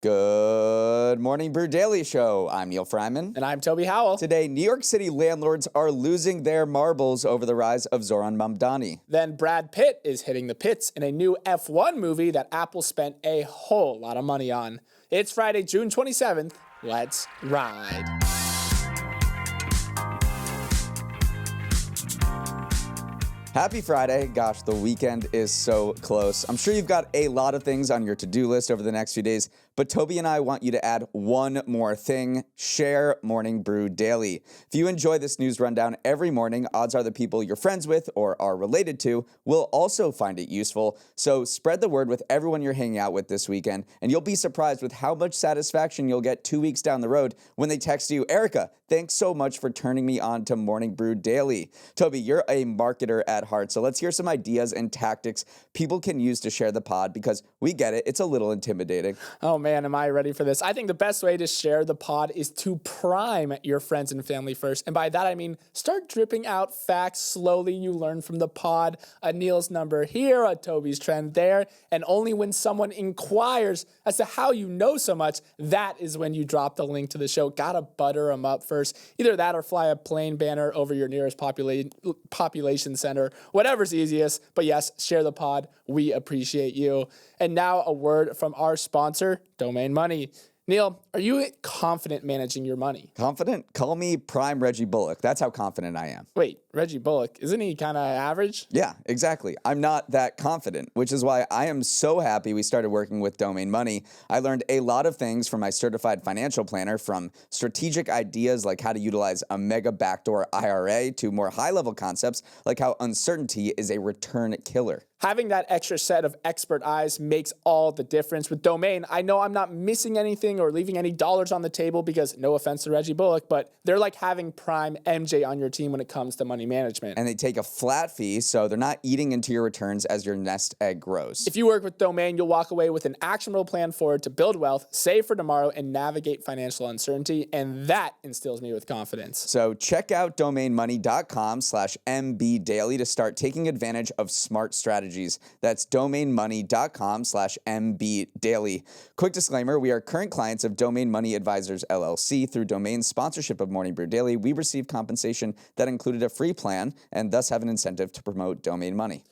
Good morning, Brew Daily Show. I'm Neal Freyman. And I'm Toby Howell. Today, New York City landlords are losing their marbles over the rise of Zohran Mamdani. Then Brad Pitt is hitting the pits in a new F1 movie that Apple spent a whole lot of money on. It's Friday, June 27th. Let's ride. Happy Friday. Gosh, the weekend is so close. I'm sure you've got a lot of things on your to-do list over the next few days, but Toby and I want you to add one more thing: share Morning Brew Daily. If you enjoy this news rundown every morning, odds are the people you're friends with or are related to will also find it useful. So spread the word with everyone you're hanging out with this weekend, and you'll be surprised with how much satisfaction you'll get 2 weeks down the road when they text you, "Erica, thanks so much for turning me on to Morning Brew Daily." Toby, you're a marketer at heart, so let's hear some ideas and tactics people can use to share the pod, because we get it, it's a little intimidating. Oh man, am I ready for this? I think the best way to share the pod is to prime your friends and family first. And by that I mean start dripping out facts slowly you learn from the pod. A Neal's number here, a Toby's trend there. And only when someone inquires as to how you know so much, that is when you drop the link to the show. Gotta butter them up first. Either that or fly a plane banner over your nearest population center. Whatever's easiest. But yes, share the pod. We appreciate you. And now a word from our sponsor, Domain Money. Neal, are you confident managing your money? Confident? Call me Prime Reggie Bullock. That's how confident I am. Wait, Reggie Bullock, isn't he kind of average? Yeah, exactly. I'm not that confident, which is why I am so happy we started working with Domain Money. I learned a lot of things from my certified financial planner, from strategic ideas like how to utilize a mega backdoor IRA to more high-level concepts like how uncertainty is a return killer. Having that extra set of expert eyes makes all the difference. With Domain, I know I'm not missing anything or leaving any dollars on the table because, no offense to Reggie Bullock, but they're like having Prime MJ on your team when it comes to money management. And they take a flat fee, so they're not eating into your returns as your nest egg grows. If you work with Domain, you'll walk away with an actionable plan forward to build wealth, save for tomorrow, and navigate financial uncertainty, and that instills me with confidence. So check out domainmoney.com/mbdaily to start taking advantage of smart strategies. That's domainmoney.com/mbdaily. Quick disclaimer, we are current clients of Domain Money Advisors, LLC. Through Domain's sponsorship of Morning Brew Daily, we receive compensation that included a free plan and thus have an incentive to promote Domain Money.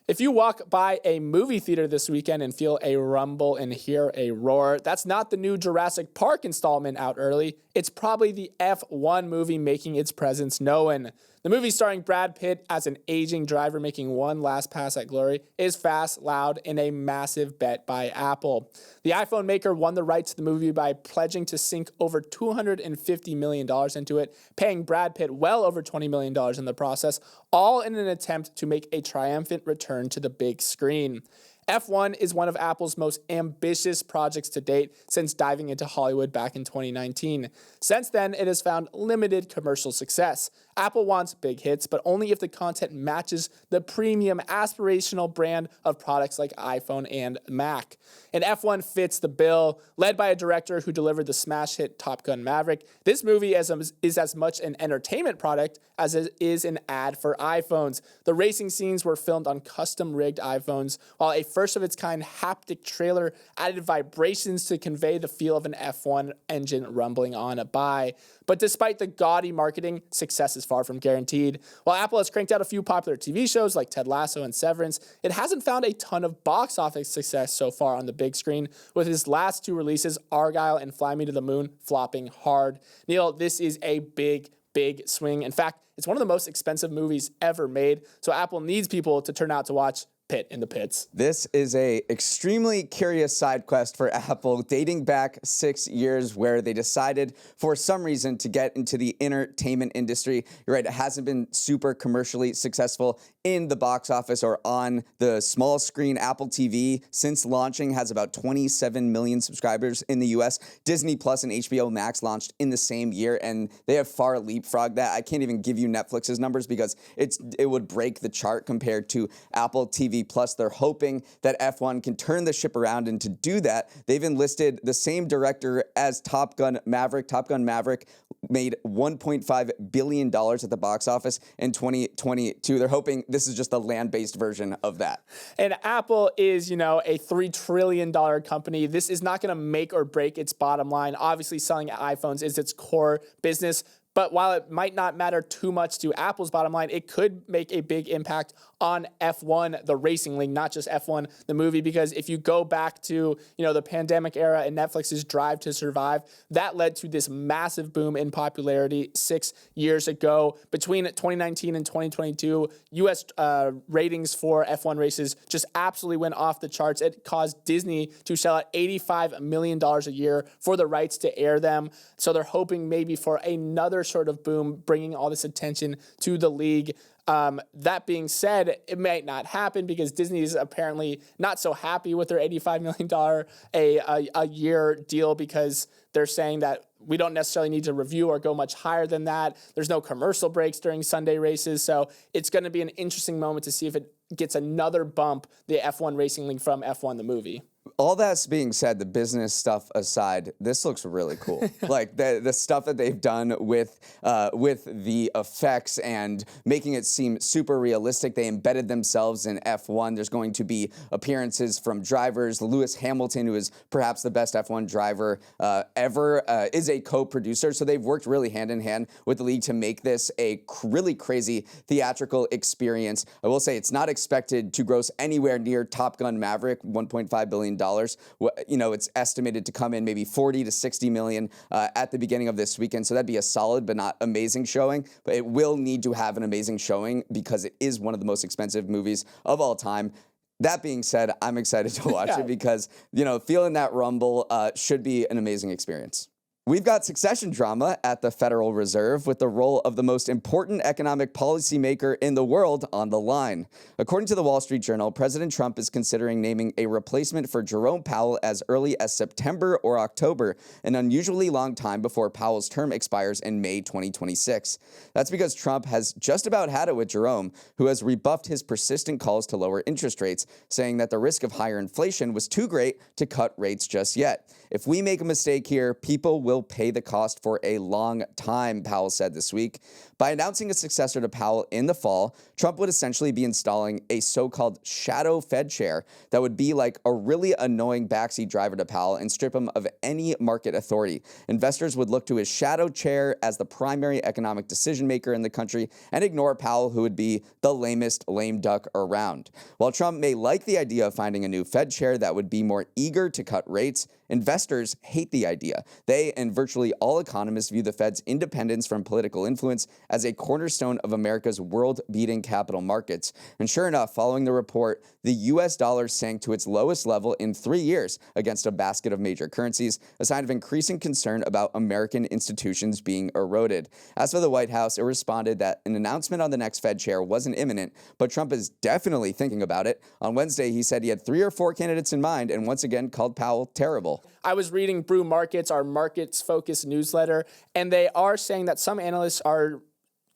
If you walk by a movie theater this weekend and feel a rumble and hear a roar, that's not the new Jurassic Park installment out early. It's probably the F1 movie making its presence known. The movie starring Brad Pitt as an aging driver making one last pass at glory is fast, loud, and a massive bet by Apple. The iPhone maker won the rights to the movie by pledging to sink over $250 million into it, paying Brad Pitt well over $20 million in the process, all in an attempt to make a triumphant return to the big screen. F1 is one of Apple's most ambitious projects to date since diving into Hollywood back in 2019. Since then, it has found limited commercial success. Apple wants big hits, but only if the content matches the premium aspirational brand of products like iPhone and Mac. And F1 fits the bill. Led by a director who delivered the smash hit Top Gun Maverick, this movie is as much an entertainment product as it is an ad for iPhones. The racing scenes were filmed on custom-rigged iPhones, while a first-of-its-kind haptic trailer added vibrations to convey the feel of an F1 engine rumbling on by. But despite the gaudy marketing, success is far from guaranteed. While Apple has cranked out a few popular TV shows like Ted Lasso and Severance, it hasn't found a ton of box office success so far on the big screen, with his last two releases, Argyle and Fly Me to the Moon, flopping hard. Neal, this is a big swing. In fact, it's one of the most expensive movies ever made, so Apple needs people to turn out to watch Pitt in the pits. This is a extremely curious side quest for Apple dating back 6 years, where they decided for some reason to get into the entertainment industry. You're right, it hasn't been super commercially successful in the box office or on the small screen. Apple TV, since launching, has about 27 million subscribers in the US. Disney Plus and HBO Max launched in the same year, and they have far leapfrogged that. I can't even give you Netflix's numbers because it would break the chart compared to Apple TV TV. Plus, they're hoping that F1 can turn the ship around, and to do that, they've enlisted the same director as Top Gun Maverick. Top Gun Maverick made $1.5 billion at the box office in 2022. They're hoping this is just a land-based version of that. And Apple is, a $3 trillion company. This is not going to make or break its bottom line. Obviously, selling iPhones is its core business. But while it might not matter too much to Apple's bottom line, it could make a big impact on F1, the racing league, not just F1, the movie. Because if you go back to, the pandemic era and Netflix's Drive to Survive, that led to this massive boom in popularity 6 years ago. Between 2019 and 2022, U.S. Ratings for F1 races just absolutely went off the charts. It caused Disney to shell out $85 million a year for the rights to air them. So they're hoping maybe for another sort of boom, bringing all this attention to the league. That being said, it might not happen because Disney is apparently not so happy with their $85 million a year deal, because they're saying that we don't necessarily need to review or go much higher than that. There's no commercial breaks during Sunday races. So it's going to be an interesting moment to see if it gets another bump, the F1 Racing League from F1 the movie. All that's being said, the business stuff aside, this looks really cool. Like the stuff that they've done with the effects and making it seem super realistic. They embedded themselves in F1. There's going to be appearances from drivers. Lewis Hamilton, who is perhaps the best F1 driver ever, is a co-producer. So they've worked really hand in hand with the league to make this a really crazy theatrical experience. I will say it's not expected to gross anywhere near Top Gun Maverick, $1.5 billion. It's estimated to come in maybe 40 to 60 million at the beginning of this weekend. So that'd be a solid but not amazing showing. But it will need to have an amazing showing because it is one of the most expensive movies of all time. That being said, I'm excited to watch it because, feeling that rumble should be an amazing experience. We've got succession drama at the Federal Reserve with the role of the most important economic policymaker in the world on the line. According to the Wall Street Journal, President Trump is considering naming a replacement for Jerome Powell as early as September or October, an unusually long time before Powell's term expires in May 2026. That's because Trump has just about had it with Jerome, who has rebuffed his persistent calls to lower interest rates, saying that the risk of higher inflation was too great to cut rates just yet. If we make a mistake here, people will pay the cost for a long time, Powell said this week. By announcing a successor to Powell in the fall, Trump would essentially be installing a so-called shadow Fed chair that would be like a really annoying backseat driver to Powell and strip him of any market authority. Investors would look to his shadow chair as the primary economic decision maker in the country and ignore Powell, who would be the lamest lame duck around. While Trump may like the idea of finding a new Fed chair that would be more eager to cut rates, investors hate the idea. They and virtually all economists view the Fed's independence from political influence as a cornerstone of America's world-beating capital markets. And sure enough, following the report, the U.S. dollar sank to its lowest level in 3 years against a basket of major currencies, a sign of increasing concern about American institutions being eroded. As for the White House, it responded that an announcement on the next Fed chair wasn't imminent, but Trump is definitely thinking about it. On Wednesday, he said he had 3 or 4 candidates in mind and once again called Powell terrible. I was reading Brew Markets, our markets-focused newsletter, and they are saying that some analysts are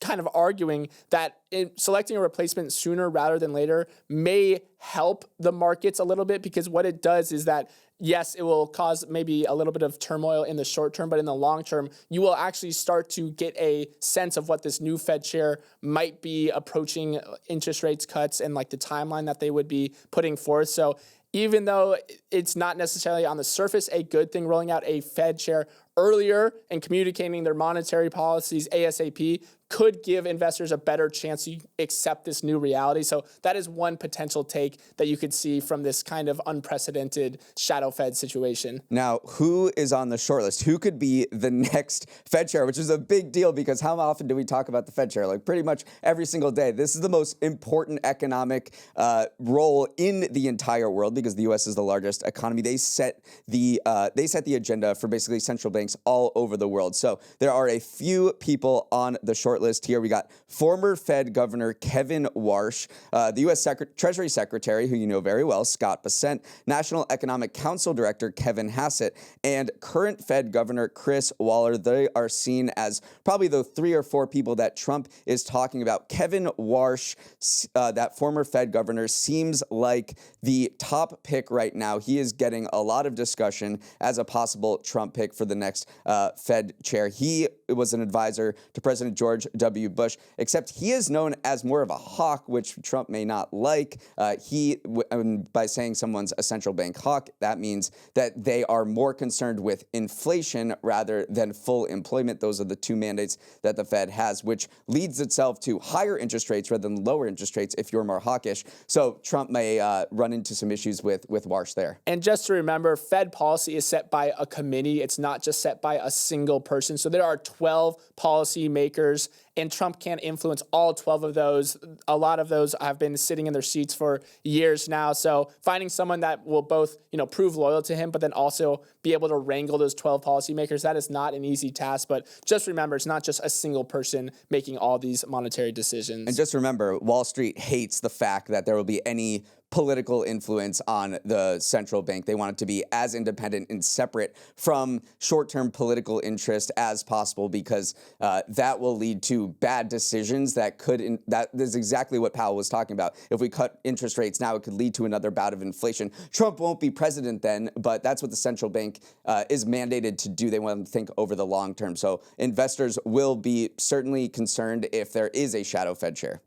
kind of arguing that selecting a replacement sooner rather than later may help the markets a little bit, because what it does is that, yes, it will cause maybe a little bit of turmoil in the short term, but in the long term, you will actually start to get a sense of what this new Fed chair might be approaching interest rates cuts and like the timeline that they would be putting forth. So even though it's not necessarily on the surface a good thing, rolling out a Fed chair earlier and communicating their monetary policies ASAP could give investors a better chance to accept this new reality. So that is one potential take that you could see from this kind of unprecedented shadow Fed situation. Now, who is on the short list? Who could be the next Fed chair, which is a big deal because how often do we talk about the Fed chair? Like pretty much every single day. This is the most important economic role in the entire world because the U.S. is the largest economy. They set the agenda for basically central banks banks all over the world. So there are a few people on the short list here. We got former Fed Governor Kevin Warsh, the U.S. Treasury Secretary, who you know very well, Scott Bessent, National Economic Council Director Kevin Hassett, and current Fed Governor Chris Waller. They are seen as probably the 3 or 4 people that Trump is talking about. Kevin Warsh, that former Fed governor, seems like the top pick right now. He is getting a lot of discussion as a possible Trump pick for the next Fed chair. He was an advisor to President George W. Bush, except he is known as more of a hawk, which Trump may not like. By saying someone's a central bank hawk, that means that they are more concerned with inflation rather than full employment. Those are the 2 mandates that the Fed has, which leads itself to higher interest rates rather than lower interest rates if you're more hawkish. So Trump may run into some issues with Warsh there. And just to remember, Fed policy is set by a committee. It's not just set by a single person. So there are 12 policy makers, and Trump can't influence all 12 of those. A lot of those have been sitting in their seats for years now. So finding someone that will both, prove loyal to him, but then also be able to wrangle those 12 policymakers, that is not an easy task. But just remember, it's not just a single person making all these monetary decisions. And just remember, Wall Street hates the fact that there will be any political influence on the central bank. They want it to be as independent and separate from short-term political interest as possible, because that will lead to bad decisions that is exactly what Powell was talking about. If we cut interest rates now, it could lead to another bout of inflation. Trump won't be president then, but that's what the central bank is mandated to do. They want to think over the long term. So investors will be certainly concerned if there is a shadow Fed chair.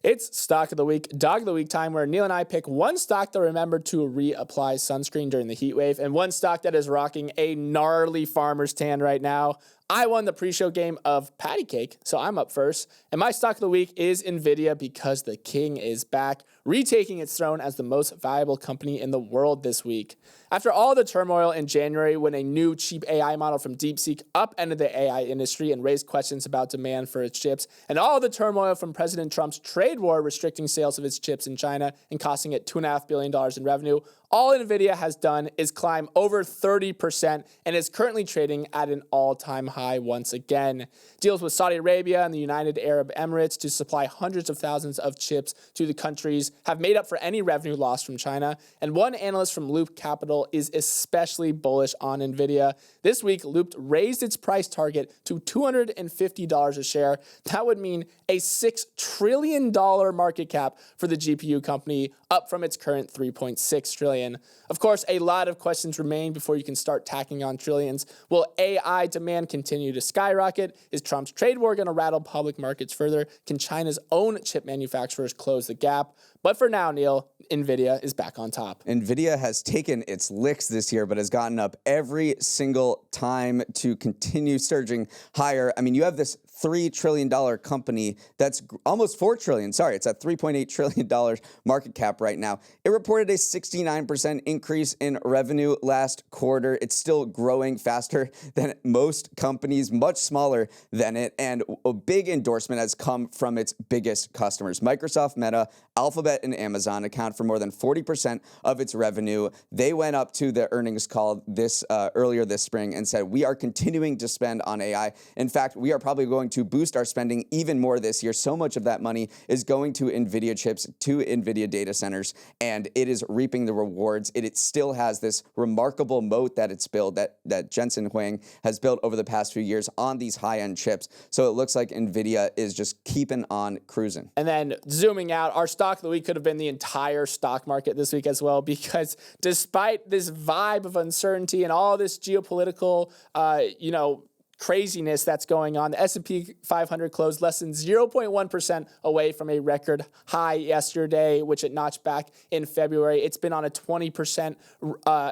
It's Stock of the Week, Dog of the Week time, where Neal and I pick one stock to remember to reapply sunscreen during the heat wave, and one stock that is rocking a gnarly farmer's tan right now. I won the pre-show game of patty cake, so I'm up first. And my stock of the week is Nvidia, because the king is back, retaking its throne as the most valuable company in the world this week. After all the turmoil in January, when a new cheap AI model from DeepSeek upended the AI industry and raised questions about demand for its chips, and all the turmoil from President Trump's trade war restricting sales of its chips in China and costing it $2.5 billion in revenue, all Nvidia has done is climb over 30% and is currently trading at an all-time high once again. Deals with Saudi Arabia and the United Arab Emirates to supply hundreds of thousands of chips to the countries have made up for any revenue lost from China. And one analyst from Loop Capital is especially bullish on Nvidia. This week, Loop raised its price target to $250 a share. That would mean a $6 trillion market cap for the GPU company, up from its current $3.6 trillion. Of course, a lot of questions remain before you can start tacking on trillions. Will AI demand continue to skyrocket? Is Trump's trade war going to rattle public markets further? Can China's own chip manufacturers close the gap? But for now, Neal, Nvidia is back on top. Nvidia has taken its licks this year, but has gotten up every single time to continue surging higher. I mean, you have this $3 trillion company that's almost $4 trillion. Sorry, it's at $3.8 trillion market cap right now. It reported a 69% increase in revenue last quarter. It's still growing faster than most companies, much smaller than it. And a big endorsement has come from its biggest customers. Microsoft, Meta, Alphabet, and Amazon account for more than 40% of its revenue. They went up to the earnings call earlier this spring and said, we are continuing to spend on AI. In fact, we are probably going to boost our spending even more this year. So much of that money is going to NVIDIA chips, to NVIDIA data centers, and it is reaping the rewards. It still has this remarkable moat that it's built, that Jensen Huang has built over the past few years on these high-end chips. So it looks like NVIDIA is just keeping on cruising. And then zooming out, our stock of the week could have been the entire stock market this week as well, because despite this vibe of uncertainty and all this geopolitical, craziness that's going on, the S&P 500 closed less than 0.1% away from a record high yesterday, which it notched back in February. It's been on a 20%,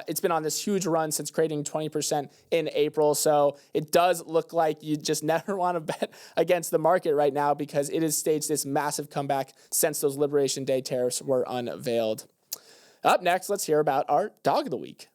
it's been on this huge run since creating 20% in April. So it does look like you just never want to bet against the market right now, because it has staged this massive comeback since those Liberation Day tariffs were unveiled. Up next, let's hear about our dog of the week.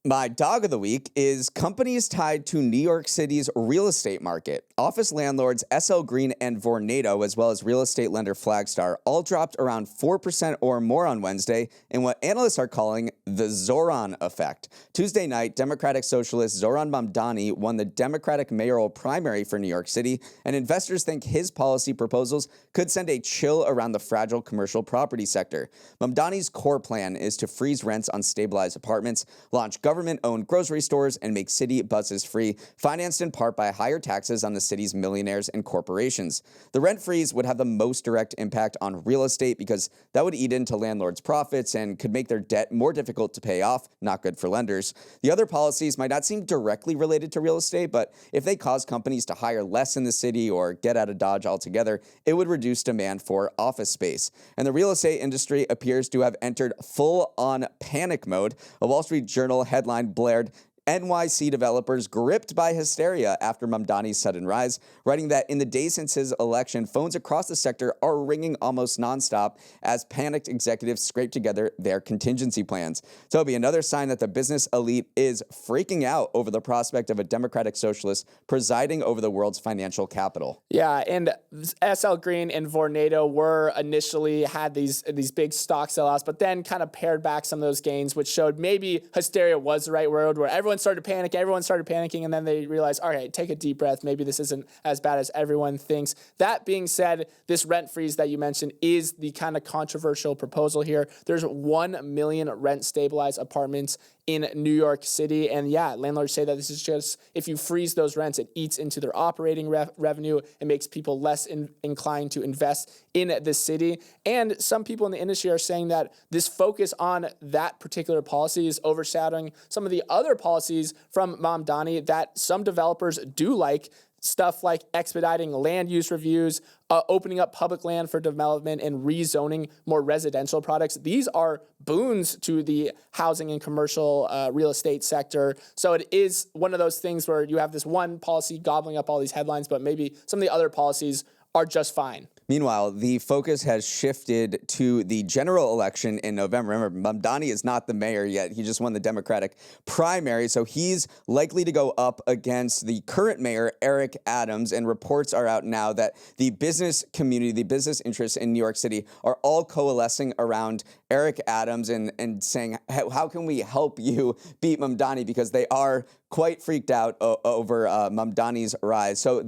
My dog of the week is companies tied to New York City's real estate market. Office landlords SL Green and Vornado, as well as real estate lender Flagstar, all dropped around 4% or more on Wednesday in what analysts are calling the Zohran effect. Tuesday night, Democratic Socialist Zohran Mamdani won the Democratic mayoral primary for New York City, and investors think his policy proposals could send a chill around the fragile commercial property sector. Mamdani's core plan is to freeze rents on stabilized apartments, launch government-owned grocery stores, and make city buses free, financed in part by higher taxes on the city's millionaires and corporations. The rent freeze would have the most direct impact on real estate because that would eat into landlords' profits and could make their debt more difficult to pay off, not good for lenders. The other policies might not seem directly related to real estate, but if they cause companies to hire less in the city or get out of Dodge altogether, it would reduce demand for office space. And the real estate industry appears to have entered full-on panic mode. A Wall Street Journal headline blared, "NYC developers gripped by hysteria after Mamdani's sudden rise," writing that in the days since his election, phones across the sector are ringing almost nonstop as panicked executives scrape together their contingency plans. Toby, another sign that the business elite is freaking out over the prospect of a Democratic Socialist presiding over the world's financial capital. Yeah, and SL Green and Vornado were initially had these big stock sellouts, but then kind of pared back some of those gains, which showed maybe hysteria was the right word, where everyone started panicking, and then they realized, all right, take a deep breath. Maybe this isn't as bad as everyone thinks. That being said, this rent freeze that you mentioned is the kind of controversial proposal here. There's 1 million rent stabilized apartments in New York City. And yeah, landlords say that this is just, if you freeze those rents, it eats into their operating revenue. It makes people less inclined to invest in the city. And some people in the industry are saying that this focus on that particular policy is overshadowing some of the other policies from Mamdani that some developers do like. Stuff like expediting land use reviews, opening up public land for development, and rezoning more residential products. These are boons to the housing and commercial real estate sector. So it is one of those things where you have this one policy gobbling up all these headlines, but maybe some of the other policies are just fine. Meanwhile, the focus has shifted to the general election in November. Remember, Mamdani is not the mayor yet. He just won the Democratic primary, so he's likely to go up against the current mayor, Eric Adams, and reports are out now that the business community, the business interests in New York City are all coalescing around Eric Adams and saying, how can we help you beat Mamdani? Because they are quite freaked out over Mamdani's rise. So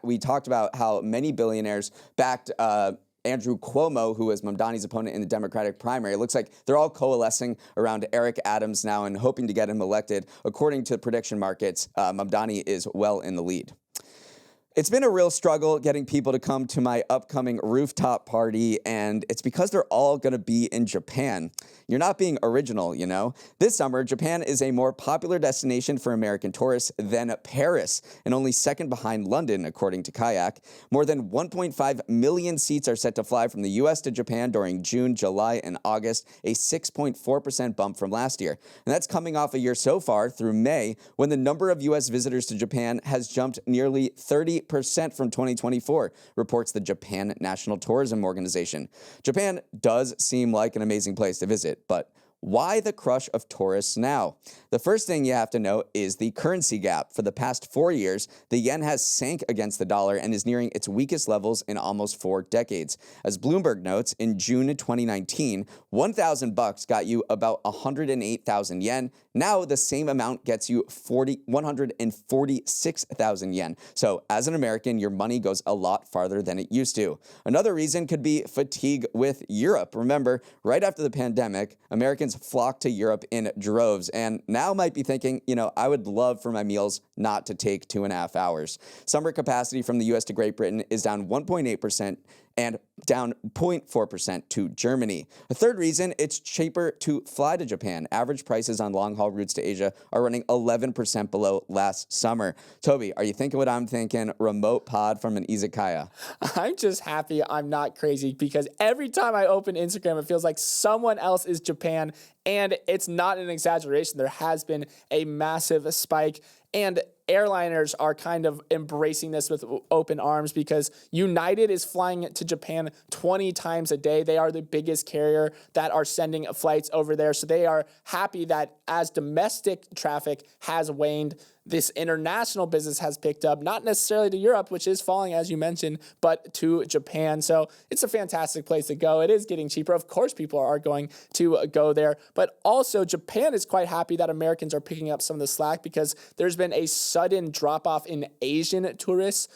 we talked about how many billionaires backed Andrew Cuomo, who was Mamdani's opponent in the Democratic primary. It looks like they're all coalescing around Eric Adams now and hoping to get him elected. According to prediction markets, Mamdani is well in the lead. It's been a real struggle getting people to come to my upcoming rooftop party, and it's because they're all going to be in Japan. You're not being original, you know? This summer, Japan is a more popular destination for American tourists than Paris, and only second behind London, according to Kayak. More than 1.5 million seats are set to fly from the U.S. to Japan during June, July, and August, a 6.4% bump from last year. And that's coming off a year so far through May, when the number of U.S. visitors to Japan has jumped nearly 30% from 2024, reports the Japan National Tourism Organization. Japan does seem like an amazing place to visit, but why the crush of tourists now? The first thing you have to know is the currency gap. For the past 4 years, the yen has sank against the dollar and is nearing its weakest levels in almost 4 decades. As Bloomberg notes, in June 2019, $1,000 got you about 108,000 yen. Now the same amount gets you 146,000 yen. So as an American, your money goes a lot farther than it used to. Another reason could be fatigue with Europe. Remember, right after the pandemic, Americans flocked to Europe in droves and now might be thinking, I would love for my meals not to take 2.5 hours. Summer capacity from the U.S. to Great Britain is down 1.8% and down 0.4% to Germany. A third reason, it's cheaper to fly to Japan. Average prices on long-haul routes to Asia are running 11% below last summer. Toby, are you thinking what I'm thinking? Remote pod from an izakaya. I'm just happy I'm not crazy because every time I open Instagram, it feels like someone else is Japan, and it's not an exaggeration. There has been a massive spike, and airliners are kind of embracing this with open arms because United is flying to Japan 20 times a day. They are the biggest carrier that are sending flights over there. So they are happy that as domestic traffic has waned, this international business has picked up, not necessarily to Europe, which is falling, as you mentioned, but to Japan. So it's a fantastic place to go. It is getting cheaper. Of course, people are going to go there. But also, Japan is quite happy that Americans are picking up some of the slack because there's been a sudden drop-off in Asian tourists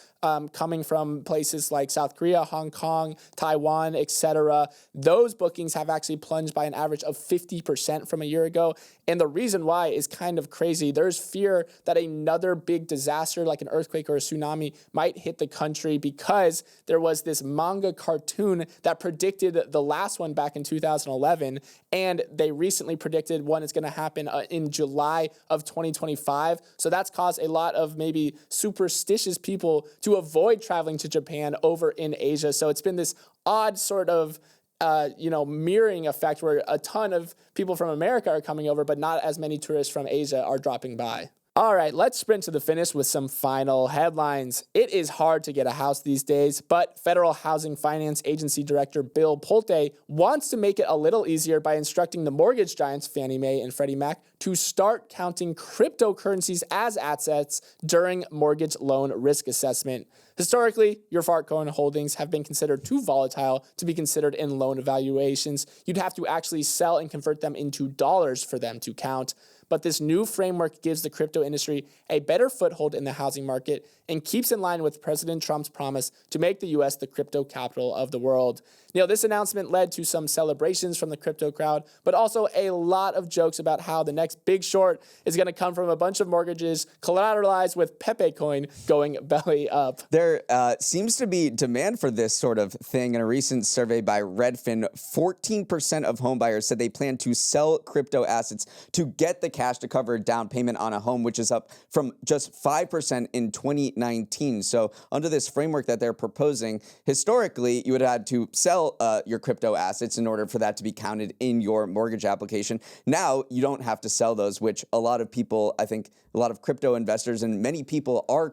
coming from places like South Korea, Hong Kong, Taiwan, etc. Those bookings have actually plunged by an average of 50% from a year ago. And the reason why is kind of crazy. There's fear that another big disaster like an earthquake or a tsunami might hit the country because there was this manga cartoon that predicted the last one back in 2011. And they recently predicted one is going to happen in July of 2025. So that's caused a lot of maybe superstitious people to avoid traveling to Japan over in Asia. So it's been this odd sort of mirroring effect where a ton of people from America are coming over, but not as many tourists from Asia are dropping by. All right, let's sprint to the finish with some final headlines. It is hard to get a house these days, but Federal Housing Finance Agency Director Bill Pulte wants to make it a little easier by instructing the mortgage giants Fannie Mae and Freddie Mac to start counting cryptocurrencies as assets during mortgage loan risk assessment. Historically, your Fartcoin holdings have been considered too volatile to be considered in loan evaluations. You'd have to actually sell and convert them into dollars for them to count. But this new framework gives the crypto industry a better foothold in the housing market and keeps in line with President Trump's promise to make the U.S. the crypto capital of the world. Neal, this announcement led to some celebrations from the crypto crowd, but also a lot of jokes about how the next big short is going to come from a bunch of mortgages collateralized with Pepe coin going belly up. There seems to be demand for this sort of thing. In a recent survey by Redfin, 14% of homebuyers said they plan to sell crypto assets to get the cash to cover a down payment on a home, which is up from just 5% in 2019. So under this framework that they're proposing, historically, you would have had to sell your crypto assets in order for that to be counted in your mortgage application. Now you don't have to sell those, which a lot of people, I think a lot of crypto investors and many people are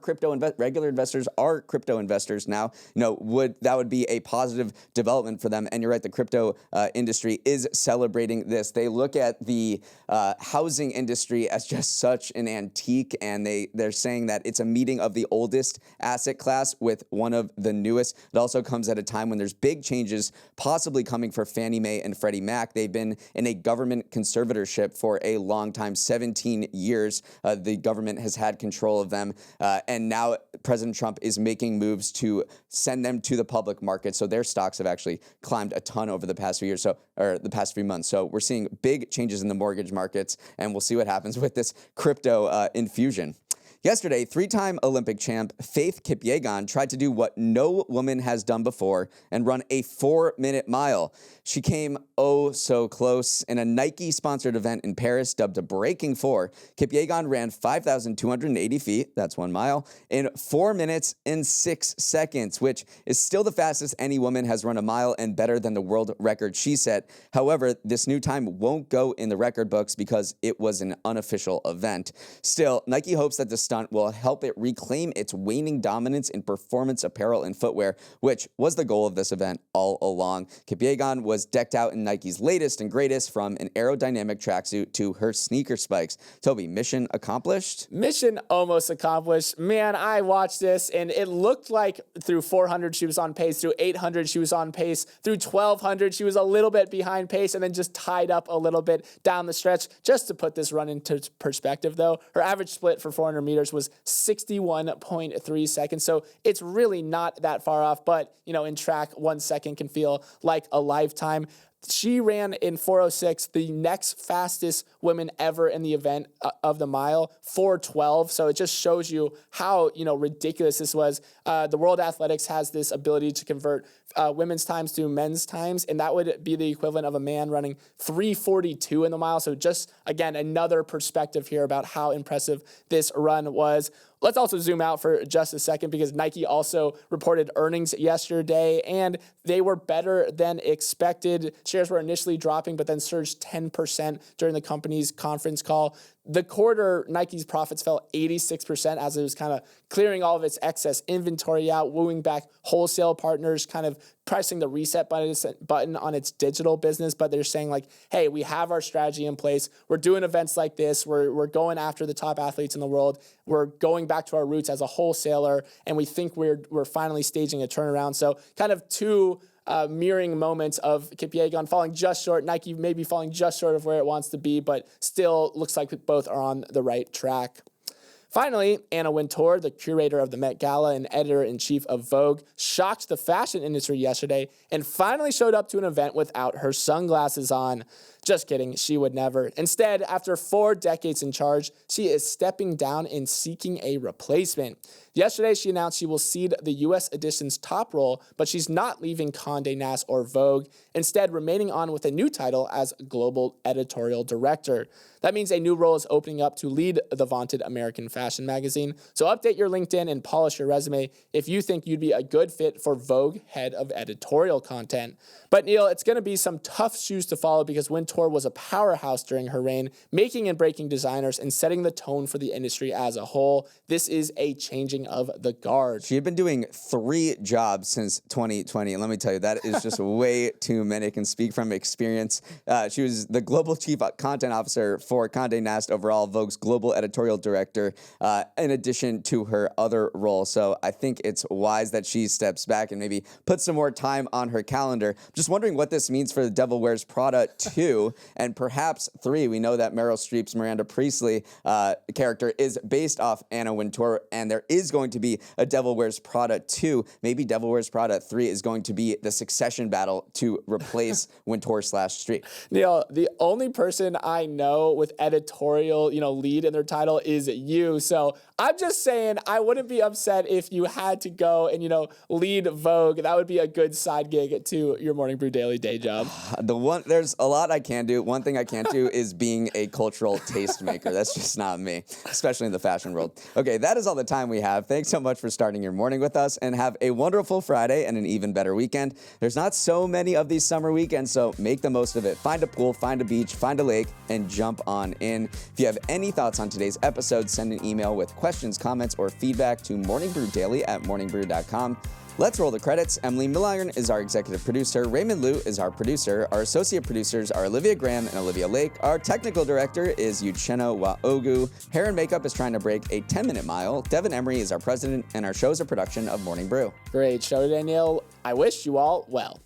regular investors are crypto investors now, that would be a positive development for them. And you're right, the crypto industry is celebrating this. They look at the housing industry as just such an antique, and they're saying that it's a meeting of the oldest asset class with one of the newest. It also comes at a time when there's big changes possibly coming for Fannie Mae and Freddie Mac. They've been in a government conservatorship for a long time, 17 years. The government has had control of them, and now President Trump is making moves to send them to the public market. So their stocks have actually climbed a ton over the past few years, or the past few months. So we're seeing big changes in the mortgage markets, and we'll see what happens with this crypto infusion. Yesterday, three-time Olympic champ Faith Kipyegon tried to do what no woman has done before and run a 4-minute mile. She came oh so close. In a Nike-sponsored event in Paris dubbed a Breaking 4, Kipyegon ran 5,280 feet, that's 1 mile, in 4 minutes and 6 seconds, which is still the fastest any woman has run a mile and better than the world record she set. However, this new time won't go in the record books because it was an unofficial event. Still, Nike hopes that the stunt will help it reclaim its waning dominance in performance apparel and footwear, which was the goal of this event all along. Kipyegon was decked out in Nike's latest and greatest, from an aerodynamic tracksuit to her sneaker spikes. Toby, mission accomplished? Mission almost accomplished. Man, I watched this, and it looked like through 400 she was on pace, through 800 she was on pace, through 1200 she was a little bit behind pace, and then just tied up a little bit down the stretch. Just to put this run into perspective, though, her average split for 400 meters was 61.3 seconds. So it's really not that far off, but in track, 1 second can feel like a lifetime. She ran in 4:06, the next fastest woman ever in the event of the mile, 4:12. So it just shows you how, ridiculous this was. The World Athletics has this ability to convert women's times to men's times, and that would be the equivalent of a man running 3:42 in the mile. So just, again, another perspective here about how impressive this run was. Let's also zoom out for just a second because Nike also reported earnings yesterday, and they were better than expected. Shares were initially dropping, but then surged 10% during the company's conference call. The quarter, Nike's profits fell 86% as it was kind of clearing all of its excess inventory out, wooing back wholesale partners, kind of pressing the reset button on its digital business. But they're saying like, hey, we have our strategy in place. We're doing events like this. We're going after the top athletes in the world. We're going back to our roots as a wholesaler, and we think we're finally staging a turnaround. So kind of two mirroring moments of Kipyegon falling just short, Nike maybe falling just short of where it wants to be, but still looks like both are on the right track. Finally, Anna Wintour, the curator of the Met Gala and editor-in-chief of Vogue, shocked the fashion industry yesterday and finally showed up to an event without her sunglasses on. Just kidding, she would never. Instead, after 4 decades in charge, she is stepping down and seeking a replacement. Yesterday, she announced she will cede the U.S. edition's top role, but she's not leaving Condé Nast or Vogue, instead remaining on with a new title as Global Editorial Director. That means a new role is opening up to lead the vaunted American fashion magazine. So update your LinkedIn and polish your resume if you think you'd be a good fit for Vogue head of editorial content. But Neal, it's going to be some tough shoes to follow because Wintour was a powerhouse during her reign, making and breaking designers and setting the tone for the industry as a whole. This is a changing of the guard. She had been doing 3 jobs since 2020, and let me tell you, that is just way too many. I can speak from experience. She was the global chief content officer for Condé Nast overall, Vogue's global editorial director, in addition to her other role. So I think it's wise that she steps back and maybe puts some more time on her calendar. Just wondering what this means for The Devil Wears Prada 2 and perhaps 3. We know that Meryl Streep's Miranda Priestley character is based off Anna Wintour, and there is going to be a Devil Wears Prada 2. Maybe Devil Wears Prada 3 is going to be the succession battle to replace Wintour/Streep. Neal, the only person I know with editorial, lead in their title is you. So I'm just saying I wouldn't be upset if you had to go and, lead Vogue. That would be a good side gig to your Morning Brew Daily day job. There's a lot I can do. One thing I can't do is being a cultural tastemaker. That's just not me, especially in the fashion world. Okay, that is all the time we have. Thanks so much for starting your morning with us, and have a wonderful Friday and an even better weekend. There's not so many of these summer weekends, so make the most of it. Find a pool, find a beach, find a lake, and jump on in. If you have any thoughts on today's episode, send an email with questions, comments, or feedback to morningbrewdaily@morningbrew.com. Let's roll the credits. Emily Milliron is our executive producer. Raymond Liu is our producer. Our associate producers are Olivia Graham and Olivia Lake. Our technical director is Uchenna Waogu. Hair and makeup is trying to break a 10-minute mile. Devin Emery is our president, and our show is a production of Morning Brew. Great show today, Neal. I wish you all well.